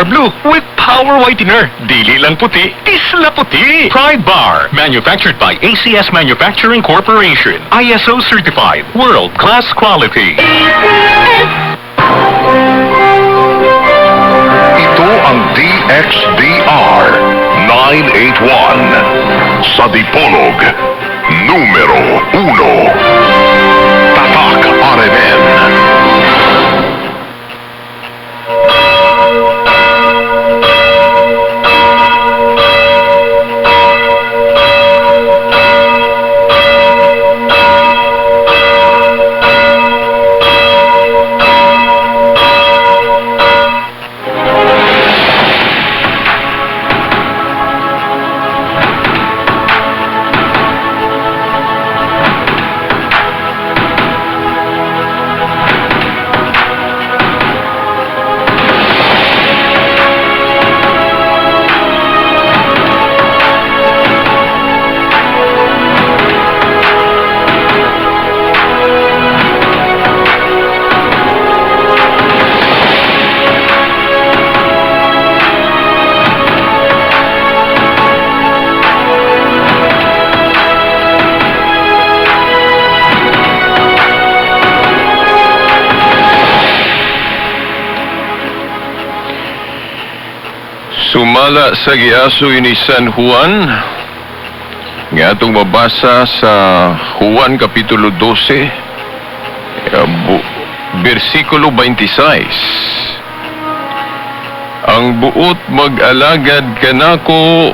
Bar Blue with Power Whitener. Dili lang puti, isla puti. Pride Bar, manufactured by ACS Manufacturing Corporation. ISO certified, world-class quality. Ito ang DXDR 981 sa Dipolog, numero 1. Tatak RMN. Sumala sa giasoy ni San Juan nga atong mabasa sa Juan Kapitulo 12 versikulo 26. Ang buot mag-alagad kanako,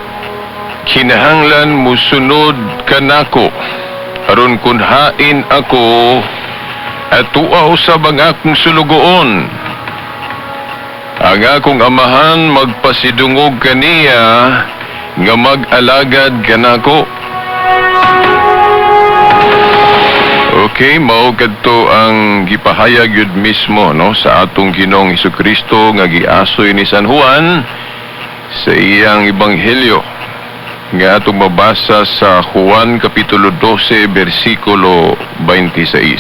kinahanglan musunod kanako, aron kun hain ako at tuaw sa bang akong sulugoon. Ang akong amahan magpasidungog kaniya nga mag-alagad kanako. Okay, mao kadto ang gipahayag yun mismo no sa atong Ginoong Hesukristo nga giasoy ni San Juan sa iyang ebanghelyo nga atong mabasa sa Juan Kapitulo 12 versikulo 26.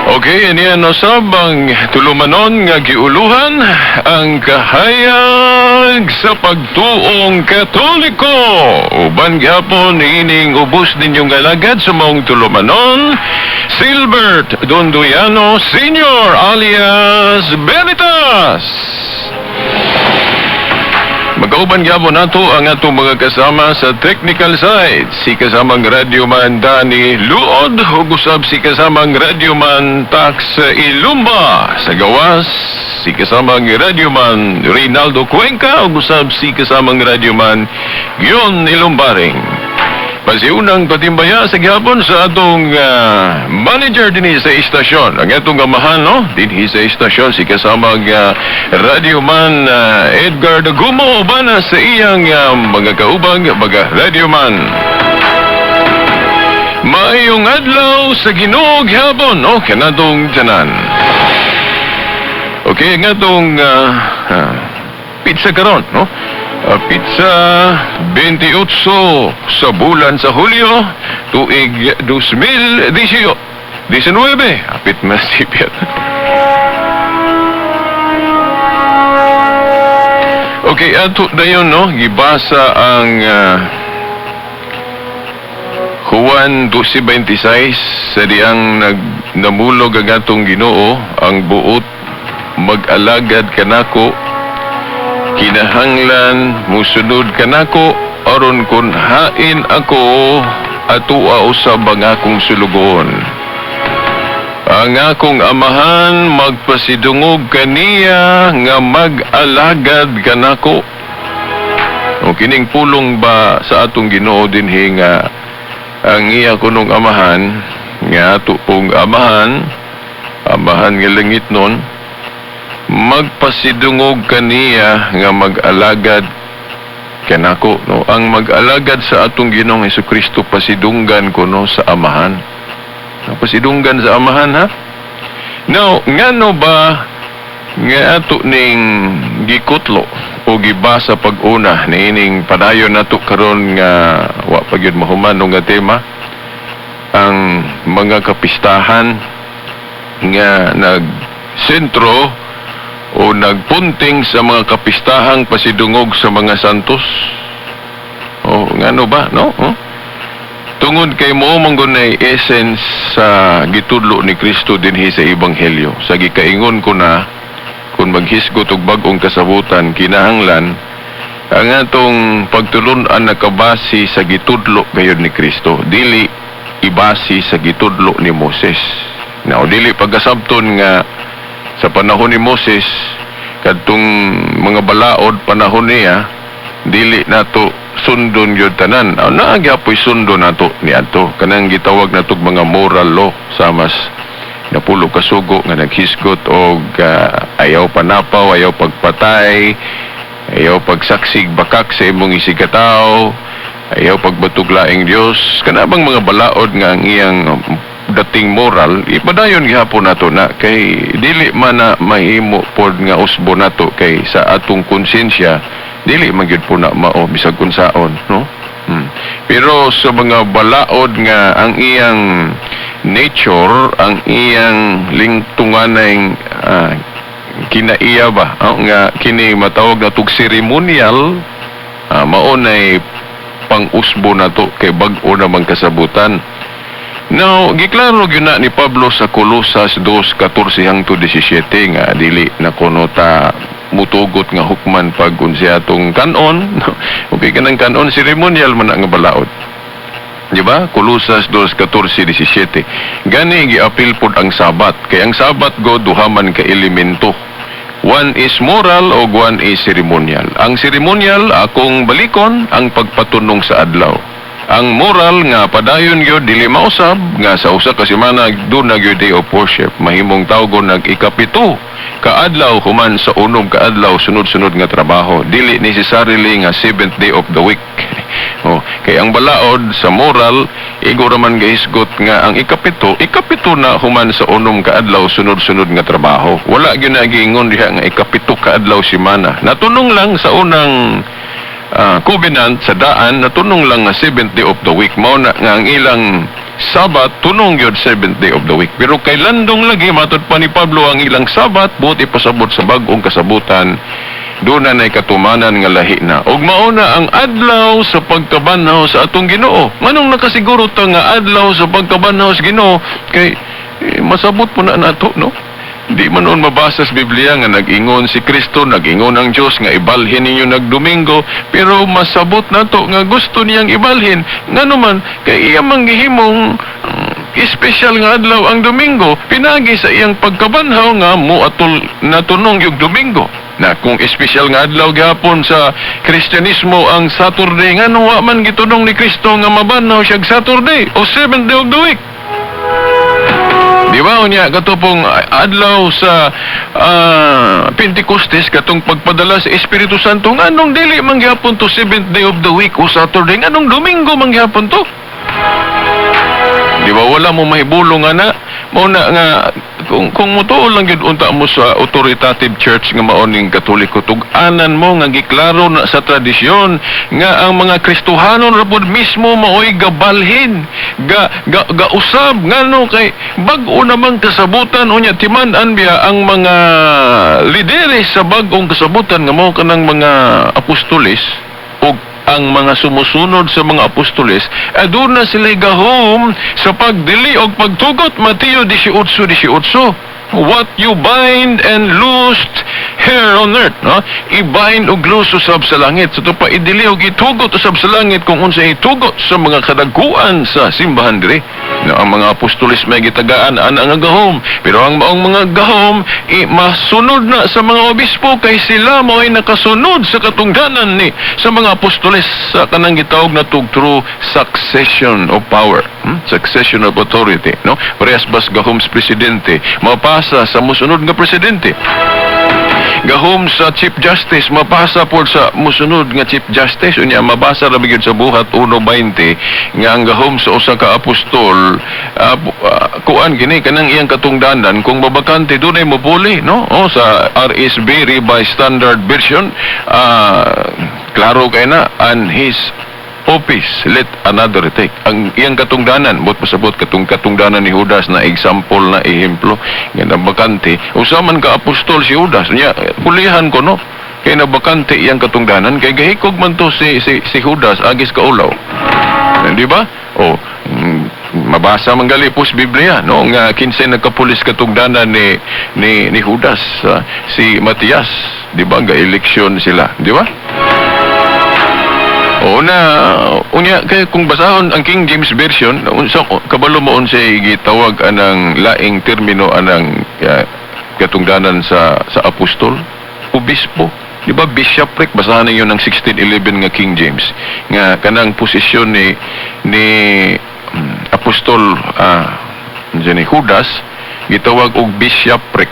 Okay, aniya no sabang tulumanon nga giuluhan ang kahayag sa pagtuong Katoliko. Uban gyapon ining ubos ninyong alagad sa maong tulumanon, Silbert Dondoyano Sr. alias Benitas. Magkauban gyapon nato ang atong mga kasama sa technical side. Si kasamang radyoman Danny Luod, ug usab si kasamang radyoman Tax Ilumba. Sa gawas, si kasamang radyoman Reynaldo Cuenca, ug usab si kasamang radyoman Gion Ilumbaring. Pasiunang patimbaya sa gihapon sa atong manager dinhi sa istasyon. Ang atong amahan, no? Dinhi sa istasyon, si kasamang radyoman Edgar Dagumo, uban sa iyang mga kaubang, mga radyoman. Maayong adlaw sa Ginoo gihapon, no? Kanatong tanan. Okay, ang atong pizza karon, no? Pizza 28 sa bulan sa Hulyo tuig 2019. Apit masipit. Okay, ato dayon no gibasa ang Juan 12:26 sa diyang namulog ang atong Ginoo, ang buot mag-alagad kanako, kinahanglan musunod kanako, aron kun hain ako atua usab ang akong sulugon. Ang akong amahan magpasidungog kaniya nga mag-alagad kanako. O kining pulong ba sa atong Ginoo dinhi nga ang iya kunong amahan nga ato pong amahan nga langit nun, magpasidungog kaniya nga mag-alagad kanako, no? Ang mag-alagad sa atong Ginoong Hesukristo pasidunggan ko no sa amahan. Pasidunggan sa amahan, ha? Now, ngano ba nga ato ning gikutlo o gibasa pag-una na ining padayon nato karon nga wa pa gyud mahuman nga tema, ang mga kapistahan nga sentro o nagpunting sa mga kapistahang pasidungog sa mga santos. O ngano ba, no? Tungod kay mo manggunay essence sa gitudlo ni Kristo dinhi sa ebanghelyo. Sa gikaingon ko na kung maghisgot og bag-ong kasabutan kinahanglan ang atong pagtulunan nakabase sa gitudlo gayud ni Kristo, dili ibase sa gitudlo ni Moses. Now dili pagkasabton nga sa panahon ni Moses kadtong mga balaod panahon niya dili nato sundon yun tanan. Naagyapoy sundo nato niadto kanang gitawag natog mga moral law sa mas napulo kasugo nga naghisgot og ayaw panapaw, ayaw pagpatay, ayaw pagsaksig bakak sa imong isigataw, ayaw pagbatuglaing Dios. Kanabang mga balaod nga ang iyang dating moral ipadayon gihapon nato na kay dili man na mahimo pod nga usbo nato kay sa atong konsensya dili man gyud po na mao bisag kunsaon, no? Pero sa mga balaod nga ang iyang nature, ang iyang lingtunganay kinaiya ba nga kini matawag na tug ceremonial, mao nay pang-usbo nato kay bag-o namang kasabutan. Now, giklaro gyud na ni Pablo sa Colosas 2:14 hangtod 17 nga dili na kuno ta mutugot nga hukman pag unsa atong kanon. Okay kanang kanon ceremonial man nga balaod. Di ba? Colosas 2:14-17. Gani giapil pod ang Sabat kay ang Sabat go duha man ka elemento. One is moral o one is ceremonial. Ang ceremonial akong balikon ang pagpatunong sa adlaw. Ang moral nga padayon gyud dili mausab nga sa usa ka semana doon na gyud day of worship mahimong tawgon nag ikapito kaadlaw human sa unom kaadlaw sunod-sunod nga trabaho dili necessarily nga 7th day of the week. Kay ang balaod sa moral igo ra man gahisgot nga ang ikapito na human sa unom kaadlaw sunod-sunod nga trabaho. Wala gyud na giingon diha nga ikapito kaadlaw semana. Natunong lang sa unang covenant sa daan natunong lang nga 7th day of the week mao na nga ang ilang Sabat tunong gyud 7th day of the week pero kay landong lagi matud pa ni Pablo ang ilang Sabat buti pasabot sa bag-ong kasabutan doon na katumanan nga lahi na ug mao na ang adlaw sa pagkabanhaw sa atong Ginoo. Manong nakasiguro ta nga adlaw sa pagkabanhaw sa Ginoo kay masabot po na nato, no? Di man noon mabasa sa Biblia nga nag-ingon si Kristo, nag-ingon ang Diyos nga ibalhin ninyo nagdomingo, pero masabot na to nga gusto niyang ibalhin. Nga naman, kay iya manggihimong espesyal nga adlaw ang Domingo, pinagi sa iyang pagkabanhaw nga mo atol natunong yung Domingo. Na kung espesyal nga adlaw gihapon sa Kristyanismo ang Saturday, nga wa man gitunong ni Kristo nga mabanhaw siyang Saturday o 7th day of the week. Di ba unya katupong adlaw sa Pentecostes katong pagpadala sa Espiritu Santo nganong dili man gyapon to 7th day of the week o Saturday nganong Domingo man gyapon to. Di ba wala mo mahibulong ana mo na nga kung mutuo lang gyud unta mo sa authoritative church nga maoning Katoliko tug-anan mo nga giklaro na sa tradisyon nga ang mga Kristohanon ra pud mismo maoy gabalhin gausab ngano kay bag-o namang kasabutan unya timan-an biya ang mga lideres sa bag-ong kasabutan nga mao kanang mga apostoles ug ang mga sumusunod sa mga apostoles aduna na sila gahom sa pagdili og pagtugot. Mateo 18:18 what you bind and loosed here on earth, no? I-bind og loose usab sa langit. So to pa idili og itugot usab sa langit kung unsa itugot sa mga kadaguan sa simbahan diri. No, ang mga apostoles may gitagaan ana nga gahom, pero ang maong mga gahom masunod na sa mga obispo kay sila mo'y nakasunod sa katungdanan ni sa mga apostoles sa kanang gitawag na true succession of power, succession of authority, no? Parehas bas gahom sa presidente mapasa sa musunod nga presidente. Gahom sa Chief Justice mapasa po sa musunod nga Chief Justice unya mabasa ra bigod sa buhat 1:20 nga ang gahom sa usa ka apostol kuan gini kanang iyang katungdanan kung mabakante dunay mopuli, no? Sa RSV Revised Standard Version klaro kay na and his office, let another take. Ang iyang katungdanan, bot pasabot katungdanan ni Judas na example na ehemplo, nga nabakante, usaman ka apostol si Judas, niya, pulihan ko, no? Kaya nabakante iyang katungdanan, kaya gahikog man to si Judas, agis kaulaw. Di ba? O, mabasa man gali po sa Biblia, no? Nga kinsay nagkapulis katungdanan ni Judas, si Matias, di ba? Ga-eleksyon sila, di ba? Unya kay kung basahon ang King James Version, unsa kabalo mo unsay gitawag anang laing termino anang katungdanan sa apostol, obispo. Di ba bishopric, basahan ninyo ng 1611 nga King James nga kanang posisyon ni apostol ni Judas gitawag og bishopric.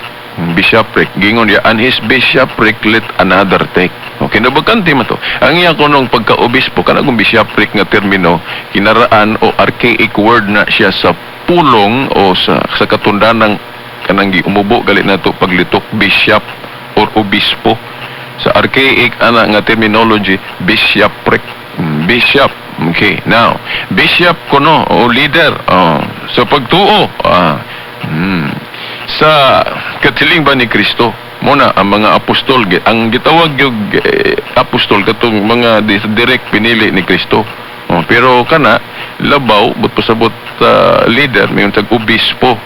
Gingon niya, and his bishopric let another take. Okay, nabakante man to. Ang iya kunong pagka-obispo, kanagong bishopric nga termino, kinaraan o archaic word na siya sa pulong o sa katundanang kanang giumubo gali na to paglitok, bishop or obispo. Sa archaic ana nga terminology, bishopric. Bishop. Okay, now, bishop kuno o leader. So pagtuo, sa katiling ba ni Kristo muna ang mga apostol, ang gitawag yung apostol katong mga direct pinili ni Kristo, pero kana labaw but pasabot leader mayon tag obispo.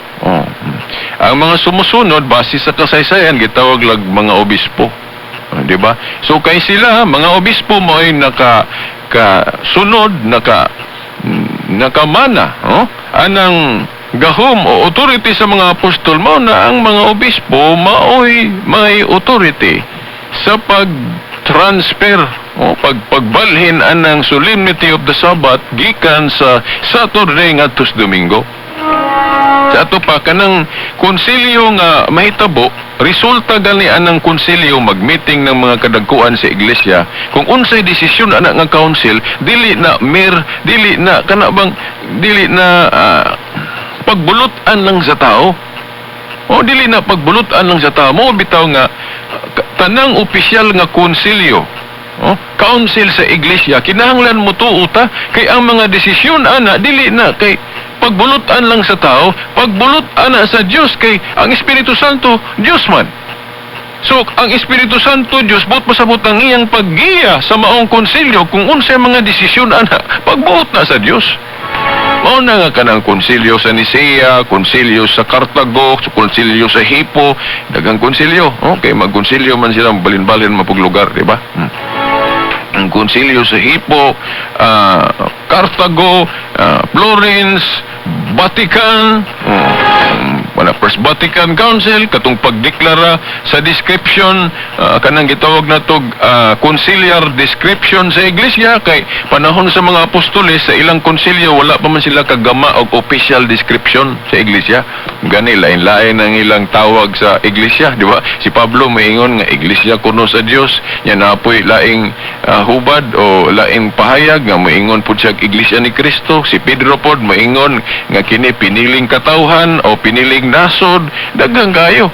Ang mga sumusunod base sa kasaysayan gitawag lag mga obispo, di ba? So kay sila mga obispo mo ay sunod nakamana anang gahom o authority sa mga apostol mo na ang mga obispo maoy may authority sa pag-transfer o pagbalhin anang solemnity of the Sabbath gikan sa Saturday ngadto sa Domingo. Sa ato pa kanang konsilyo nga mahitabo, resulta gani anang konsilyo mag-meeting ng mga kadagkuan sa iglesia. Kung unsay desisyon ana nga council, dili na pagbulutan lang sa tao. O dili na pagbulutan lang sa tao. Mo bitaw nga tanang opisyal nga konsilyo, council sa iglesia, kinahanglan mo tuuta kay ang mga desisyon ana dili na kay pagbulutan lang sa tao, pagbulutan na sa Dios kay ang Espiritu Santo Dios man. So ang Espiritu Santo Dios buot pasabot ang iyang paggiya sa maong konsilyo kung unsay mga desisyon ana pagbuot na sa Dios. Mao na nga kanang konsilyo sa Nicea, konsilyo sa Cartago, konsilyo sa Hippo, dagang konsilyo. Okay, magkonsilyo man sila balin-balin mapug lugar, di ba? Ang konsilyo sa Hippo, Cartago, Florence, Vatican, First Vatican Council, katong pagdeklara sa description, kanang gitawag na to conciliar description sa iglesia, kay panahon sa mga apostoles sa ilang konsilyo wala pa man sila kagama og official description sa iglesia. Gani lain-lain ang ilang tawag sa iglesia, di ba? Si Pablo maingon nga iglesia kuno sa Dios, nya napoy laing hubad o laing pahayag nga maingon pud siya iglesia ni Kristo. Si Pedro pod maingon nga kini piniling katawhan o piniling nasod, daghang kayo.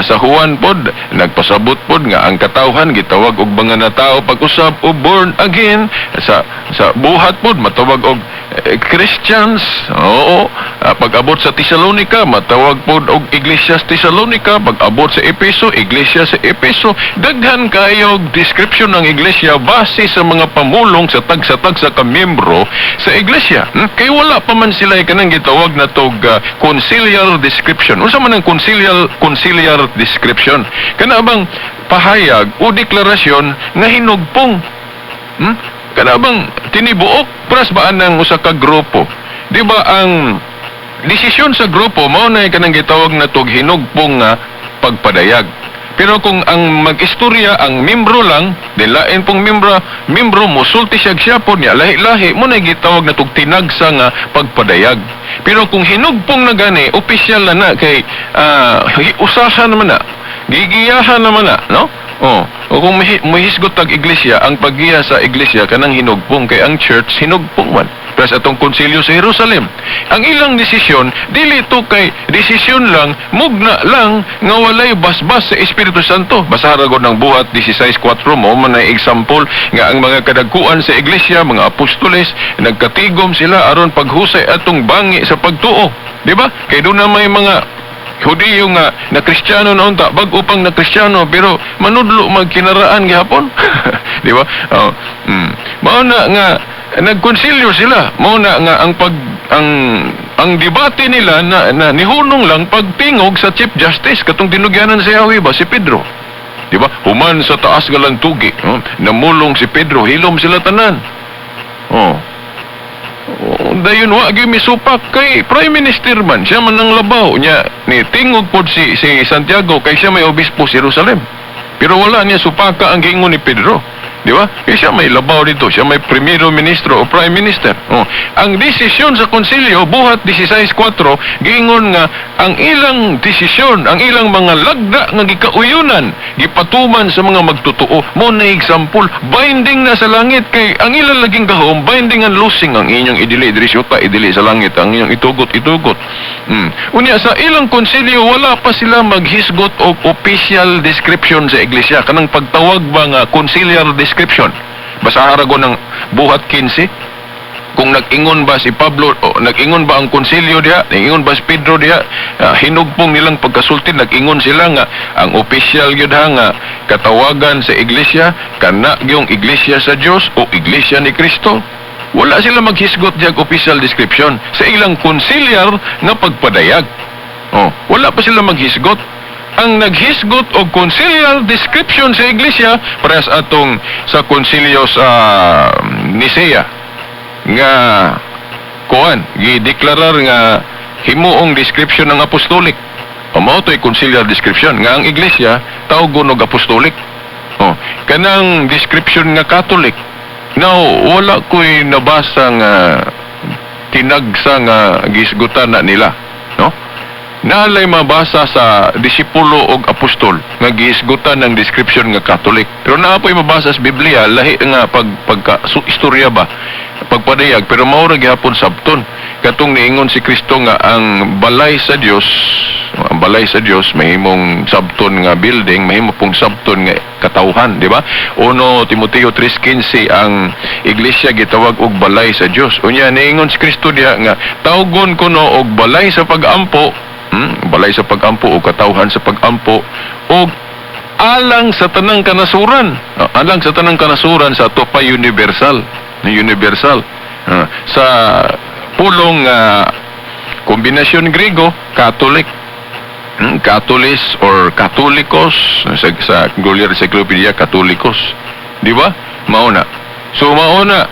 Sa Juan pod nagpasabot pod nga ang katawhan gitawag og mga na tao pag-usab o born again. Sa buhat pod matawag og Christians. Oo, pag-abot sa Thessalonica matawag pod og Iglesia sa Thessalonica, pag-abot sa Efeso, Iglesia sa Efeso. Daghan kayo description ng iglesia base sa mga pamulong sa tagsa-tagsa ka miyembro sa iglesia. Kay wala pa man sila kanang gitawag na tog conciliar description. Unsa man ang conciliar description? Kana bang pahayag o deklarasyon nga hinugpong? Kana bang tinibuok pras ba ang usa ka grupo? Di ba ang desisyon sa grupo mao na kanang gitawag na tog hinugpong nga pagpadayag. Pero kung ang mag-istorya ang membro lang, din lain pong membro musulti siya po niya, lahi-lahi mo na gitawag na tog tinagsa nga pagpadayag. Pero kung hinugpong na gani, opisyal na kay usahan naman na, gigiyahan naman na, no? O kung mahisgot tag iglesia, ang paggiya sa iglesia kanang hinugpong kay ang church hinugpong man. Plus atong konsilyo sa Jerusalem. Ang ilang desisyon, dili to kay desisyon lang, mugna lang nga walay basbas sa Espiritu Santo. Basahan ra gud ng buhat 16:4 mo man na example nga ang mga kadagkuan sa iglesia, mga apostoles, nagkatigom sila aron paghusay atong bangi sa pagtuo. Di ba? Kay doon na may mga Hudiyo nga na Kristiyano noon ta bag upang na Kristiyano pero manudlo magkinaraan gihapon. Di ba? Mao na nga nagkonsilyo sila. Mao na nga ang debate nila na nihunong lang pagtingog sa Chief Justice katong tinugyanan sa Yahweh ba si Pedro. Di ba? Human sa taas nga lang tugi, namulong si Pedro, hilom sila tanan. Dayon wa gyud misupak kay Prime Minister man siya man nang labaw niya ni tingog pod si Santiago kay siya may obispo sa Jerusalem. Pero wala niya supaka ang giingon ni Pedro. Di ba? Kaya siya may labaw dito. Siya may primero ministro o prime minister. Ang desisyon sa konsilyo, buhat 16:4, giingon nga, ang ilang desisyon, ang ilang mga lagda nga gikauyunan, gipatuman sa mga magtutuo. Mo na example, binding na sa langit. Kay ang ilang laging gahom, binding and losing. Ang inyong idili, syuta, idili sa langit. Ang inyong itugot. Unya, sa ilang konsilyo, wala pa sila maghisgot o official description sa iglesia. Kanang pagtawag ba nga conciliar description. Basahan ra ng buhat 15. Kung nag-ingon ba si Pablo o nag-ingon ba ang konsilyo diha, nag-ingon ba si Pedro diha, hinugpong nilang pagkasulti, nag-ingon sila nga ang official gyud nga katawagan sa iglesia kana gyung iglesia sa Dios o iglesia ni Kristo. Wala sila maghisgot diag official description sa ilang konsilyar nga pagpadayag. Wala pa sila maghisgot. Ang naghisgot og conciliar description sa iglesia pares atong sa konsilyo sa Nicea nga kuan gideklarar nga himuong description ng apostolik. Mao to'y conciliar description nga ang iglesia tawgon og apostolik. Kanang description nga Catholic. Now wala ko'y nabasa nga tinagsa nga gisgutan na nila, no? Naalay mabasa sa disipulo og apostol nga gihisgutan ng description nga Catholic. Pero naapoy mabasa sa Biblia lahi nga istorya ba pagpadayag pero mao ra gihapon sabton katong niingon si Kristo nga ang balay sa Dios mahimong sabton nga building, mahimo pong sabton nga katawhan, di ba? 1 Timoteo 3:15 ang iglesia gitawag og balay sa Dios. Unya niingon si Kristo diha nga tawgon kuno og balay sa pag-ampo, balay sa pag-ampo o katawhan sa pag-ampo o alang sa tanang kanasuran. Alang sa tanang kanasuran sa ato pa universal. Sa pulong kombinasyon Grego, Catholic, Catholis or Catholicos, sa Gloria Encyclopedia, Catholicos. Di ba? Mauna. So mauna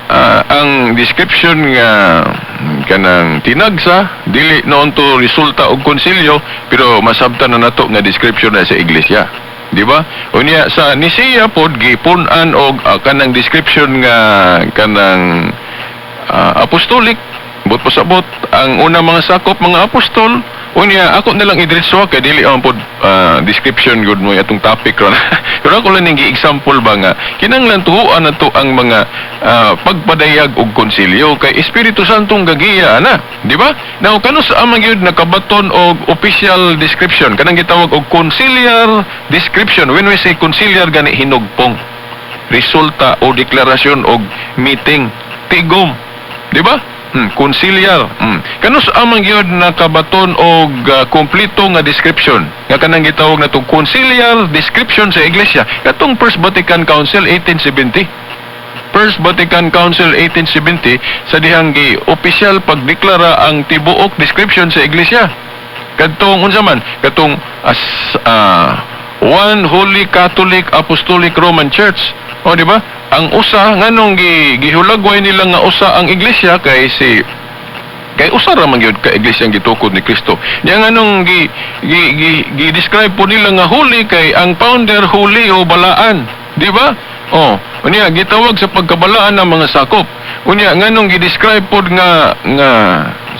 ang description nga kanang tinagsa dili noon to resulta og konsilyo pero masabtan na nato nga description na sa iglesia, di ba? Unya sa Nicea pod gipun-an og kanang description nga kanang apostolic but pasabot ang una mga sakop mga apostol. Unya ako na lang idretso kay dili ang pod description gud mo atong topic ron. Pero ako lang ning example ba nga kinahanglan tuhuan nato ang mga pagpadayag og konsilyo kay Espiritu Santong gagiya na, di ba? Now kanus amang gyud nakabaton og official description kanang gitawag og conciliar description. When we say conciliar gani hinugpong resulta o deklarasyon og meeting tigom, di ba? Conciliar. Kanus amang gyud nakabaton og kompleto nga description nga kanang gitawag natong conciliar description sa iglesia katong First Vatican Council 1870. First Vatican Council 1870 sa dihang gi-opisyal pagdeklara ang tibuok description sa iglesia. Kadtong unsa man katong One Holy Catholic Apostolic Roman Church. O di ba? Ang usa nganong gihulagway nila nga usa ang iglesia kay usa ra man gyud ka iglesia ang gitukod ni Kristo. Nya nganong gi-describe po nila nga holy kay ang founder holy o balaan, di ba? Unya gitawag sa pagkabalaan ng mga sakop. Unya nganong gi-describe pod nga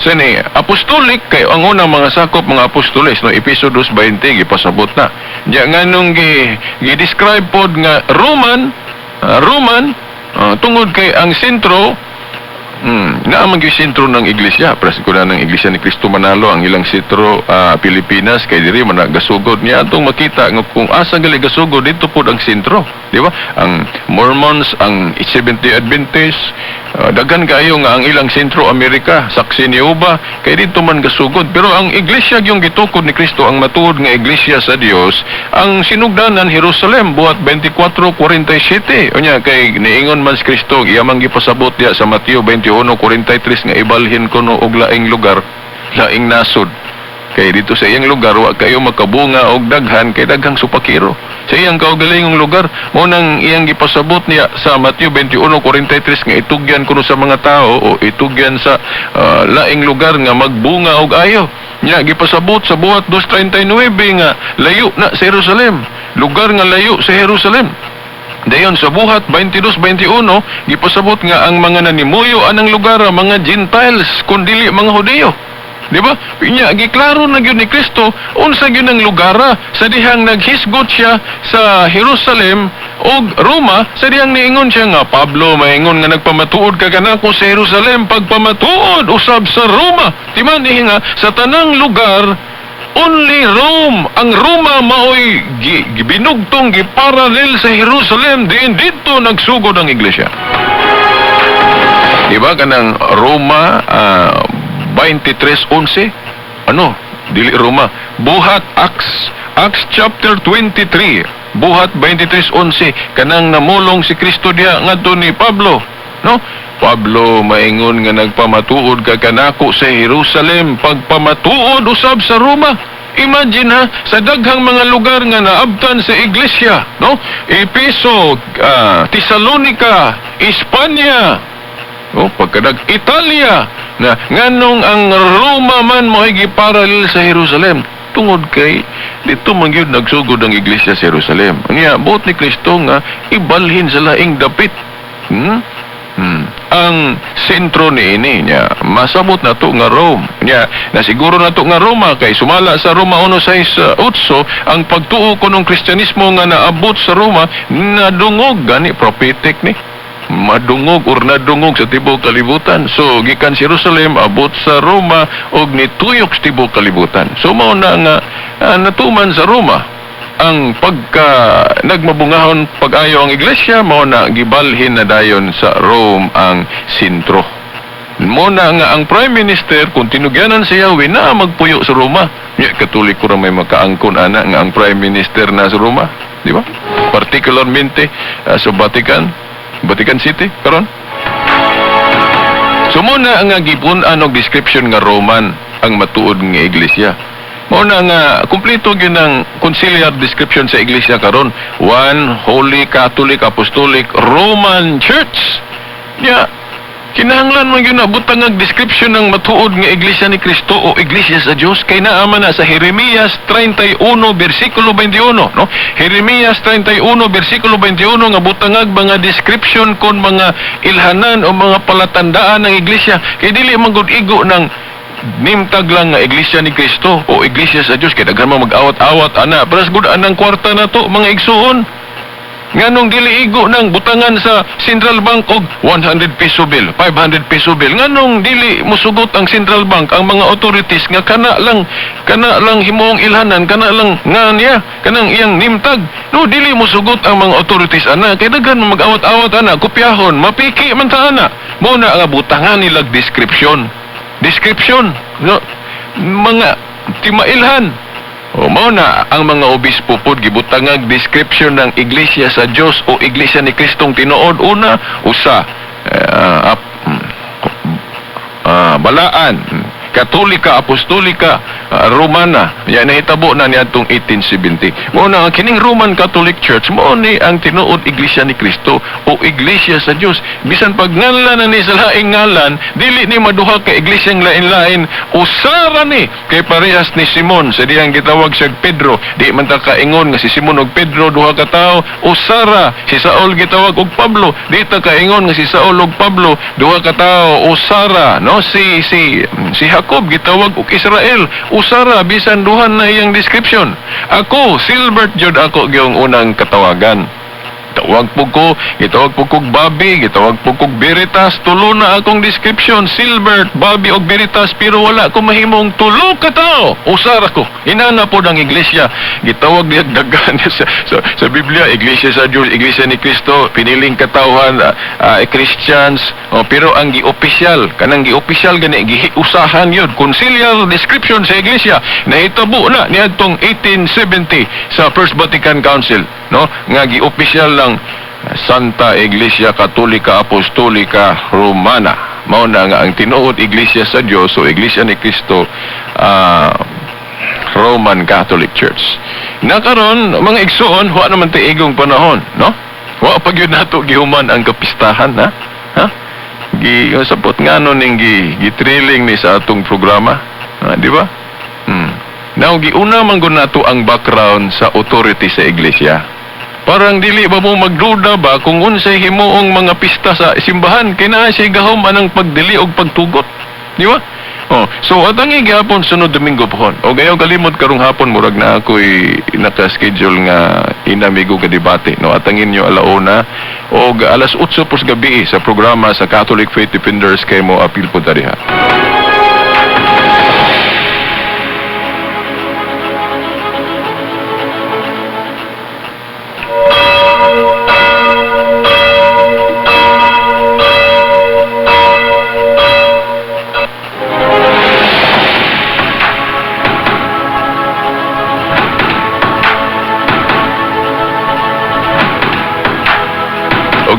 sani apostolic kay ang unang mga sakop mga apostoles no Efeso 2:20 gipasabot na. Nya nganong gi-describe pod nga Roman tungod kay ang sentro Naamang yung sentro ng iglesia. Pras ko na ng iglesia ni Cristo Manalo ang ilang sentro Pilipinas kay diri man gasugod niya atong makita nga kung asa gali gasugod dito pod ang sentro, di ba? Ang Mormons, ang Seventh-day Adventist, daghan kayo nga ang ilang sentro Amerika, saksi ni Uba kay dito man gasugod. Pero ang iglesia yung gitukod ni Cristo, ang matuod nga iglesia sa Dios, ang sinugdanan Jerusalem buhat 24:47. Unya kay niingon man si Cristo iyamang gipasabot diya sa Mateo 21:43 nga ibalhin ko no og laing lugar, laing nasod. Kay dito sa iyang lugar wa kayo makabunga og daghan kay daghang supakiro. Sa iyang kaugalingong lugar mo nang iyang gipasabot niya sa Mateo 21:43 nga itugyan kuno sa mga tao o itugyan sa laing lugar nga magbunga og ayo. Nya gipasabot sa buhat 2:39 nga layo na sa Jerusalem, lugar nga layo sa Jerusalem. Dayon sa buhat 22:21 gipasabot nga ang mga nanimuyo anang lugar mga Gentiles kundi mga Hudiyo. Di ba? Pinya giklaro na gyud ni Kristo unsa gyud ang lugar sa dihang naghisgot siya sa Jerusalem og Roma, sa dihang niingon siya nga Pablo maingon nga nagpamatuod ka kanako sa Jerusalem pagpamatuod usab sa Roma. Timan nga sa tanang lugar only Rome, ang Roma maoy binugtong giparalel sa Jerusalem, diin dito nagsugod ang iglesia. Di ba kanang Roma 23:11? Ano? Dili Roma. Buhat Acts chapter 23. Buhat 23:11. Kanang namulong si Kristo diha ngadto ni Pablo, no? Pablo maingon nga nagpamatuod ka kanako sa Jerusalem pagpamatuod usab sa Roma. Imagine ha, sa daghang mga lugar nga naabtan sa iglesia, no? Efeso, Thessalonica, Espanya, pagkadag Italia, na nganong ang Roma man mo'y giparalel sa Jerusalem. Tungod kay dito man gyud nagsugod ang iglesia sa Jerusalem. Niya buot ni Kristo nga ibalhin sa laing dapit. Ang sentro niini niya masabot na to nga Rome. Niya nasiguro na to nga Roma kay sumala sa Roma 1:6-8 ang pagtuo kunong Kristyanismo nga naabot sa Roma nadungog gani prophetic ni. Madungog or nadungog sa tibok kalibutan. So gikan sa Jerusalem abot sa Roma og nituyok sa tibok kalibutan. So mao na nga natuman sa Roma ang pagka nagmabungahon pag-ayo ang iglesia, mao na gibalhin na dayon sa Rome ang sentro. Mo na nga ang Prime Minister kung tinugyanan sa Yahweh na magpuyo sa Roma. Nya Katoliko ra may makaangkon ana nga ang Prime Minister na sa Roma, di ba? Particularmente sa Vatican City karon. So muna nga gipun-an og description nga Roman ang matuod nga iglesia. Mao na nga kumpleto gyud ang conciliar description sa iglesia karon. One Holy Catholic Apostolic Roman Church. Nya kinahanglan man gyud na butang ang description ng matuod nga iglesia ni Kristo o iglesia sa Dios kay naa man na sa Jeremias 31 bersikulo 21, no? Jeremias 31 bersikulo 21 nga butangag mga description kon mga ilhanan o mga palatandaan ng iglesia kay dili man gud igo ng nimtag lang nga iglesia ni Kristo o iglesia sa Dios kay daghan man mag-awat-awat ana pras gud anang kwarta na to mga igsuon. Nganong dili igo nang butangan sa Central Bank og 100 peso bill, 500 peso bill. Nganong dili mosugot ang Central Bank ang mga authorities nga kana lang himuong ilhanan, kana lang nga niya, kanang iyang nimtag. No, dili mosugot ang mga authorities ana kay daghan mag-awat-awat ana, kopyahon, mapiki man ta ana. Mao na nga butangan nila description, no? Mga timailhan. O mao na ang mga obispo pod gibutangag description ng iglesia sa Dios o iglesia ni Kristong tinuod. Una, usa balaan Katolika, Apostolika, Romana. Yan nahitabo na niadtong 1870. Mao na ang kining Roman Catholic Church mao ni ang tinuod iglesia ni Kristo o iglesia sa Dios. Bisan pag nganlan na ni sa laing ngalan, dili ni maduha ka iglesyang lain-lain, usara ni kay parehas ni Simon sa diyang gitawag siya Pedro. Di man ta kaingon nga si Simon ug Pedro duha ka tawo, usara. Si Saul gitawag og Pablo, di ta kaingon nga si Saul ug Pablo duha ka tawo, usara. No, si Jacob gitawag og Israel, usara bisan duhan na iyang description. Ako Silbert jud ako gyung unang katawagan. gitawag po kog Bobby, gitawag po kog Veritas, tulo na akong description, Silbert, Bobby og Veritas, pero wala ko mahimong tulo ka tao. Usar ako. Inana po ng iglesia, gitawag niya dagan sa Biblia, iglesia sa Diyos, iglesia ni Kristo, piniling katawhan, Christians, pero ang gi-opisyal, kanang gi-opisyal gani, giusahan yun, conciliar description sa iglesia, nahitabo na niadtong 1870 sa First Vatican Council, no? Nga gi-opisyal lang Santa Iglesia Katolika Apostolika Romana. Mao na nga ang tinuod iglesia sa Dios o iglesia ni Kristo, Roman Catholic Church. Nakaron mga igsoon, wa naman tiigong panahon, no? Wa pag yun nato gihuman ang kapistahan, ha? Sapot nga nun yung gitrilling ni sa atong programa, di ba? Now, giuna man gud nato ang background sa authority sa iglesia. Parang dili ba mo magduda ba kung unsay himuong mga pista sa simbahan, kina siya gahom anang pagdili og pagtugot, di ba? So atangi gihapon sunod Domingo pohon. O gayaw kalimot karong hapon murag na ako'y naka-schedule nga inamigo ka debate. No, atangin nyo alauna o alas 8 pos gabi sa programa sa Catholic Faith Defenders kay mo apil po tariha.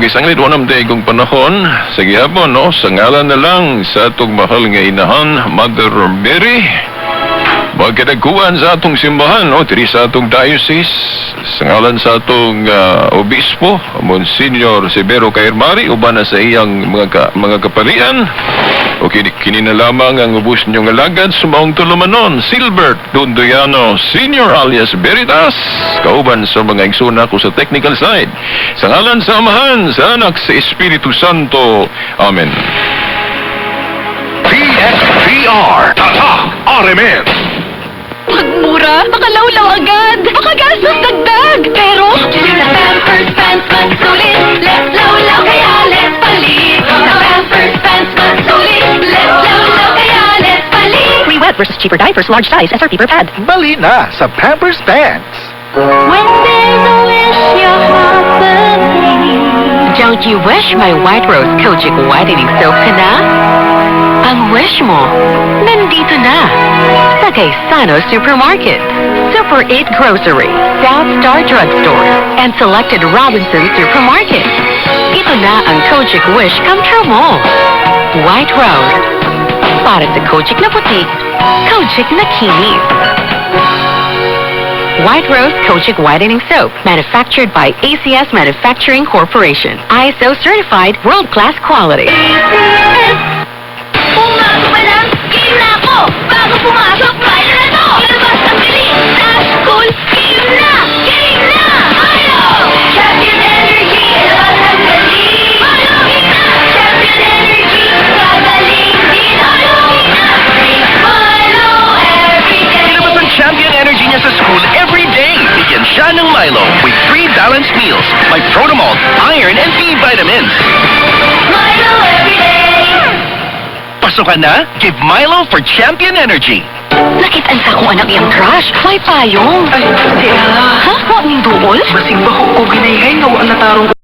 Isang lidwanam daigong panahon sa gihapon, no? Sa ngalan na lang sa atong mahal nga inahan, Mother Mary, magkadagkuhan sa atong simbahan, no? Diri sa atong diocese, sa ngalan sa atong obispo, Monsignor Severo Cairmari, uban na sa iyang mga kaparian, o kini na lamang ang ubus niyong alagad sumaong tulumanon, Silbert Dundoyano Senior alias Veritas, kauban sa mga igsuna ko sa technical side. Sa ngalan sa Amahan, sa Anak, sa Espiritu Santo. Amen. PXPR Tatak RMN. Magmura, makalawlaw agad, makagastos dagdag. Pero, sa Pampers Pants Magsulit, let's lawlaw kaya let's palit. Sa Pampers Pants Magsulit, let's lawlaw kaya let's palit. Free wet versus cheaper diapers, large size, SRP per pad. Bali na sa Pampers Pants. When there's a wish your heart believes. Don't you wish my White Rose Kojic Whitening Soap ka na? Ang wish mo, nandito na. Sa Gaisano Supermarket, Super 8 Grocery, South Star Drugstore, and selected Robinsons Supermarket. Ito na ang Kojic Wish Come True mo. White Rose. Para sa Kojic na puti, Kojic na kinis. White Rose Kojic Whitening Soap, manufactured by ACS Manufacturing Corporation. ISO certified, world-class quality. Pumasok ka lang, game na ako! Bago pumasok, kaya na to! Ilabas ang bilis! Sa school, game na! Game na! Milo! Champion Energy! Ilabas ang galing! Milo! Game na! Champion Energy! Gagaling din! Milo! Game na! Drink Milo everyday! Ilabas ang Champion Energy niya sa school every day. Bigyan siya ng Milo with 3 balanced meals like Protomalt, iron, and B vitamins. Milo everyday! Pasukan na? Give Milo for Champion Energy. Nakitaan sa akong anak iyang crush. May payong. Ay, siya. Ha? Huwag ning duol? Basing ba ko ginayhay nga wala tarong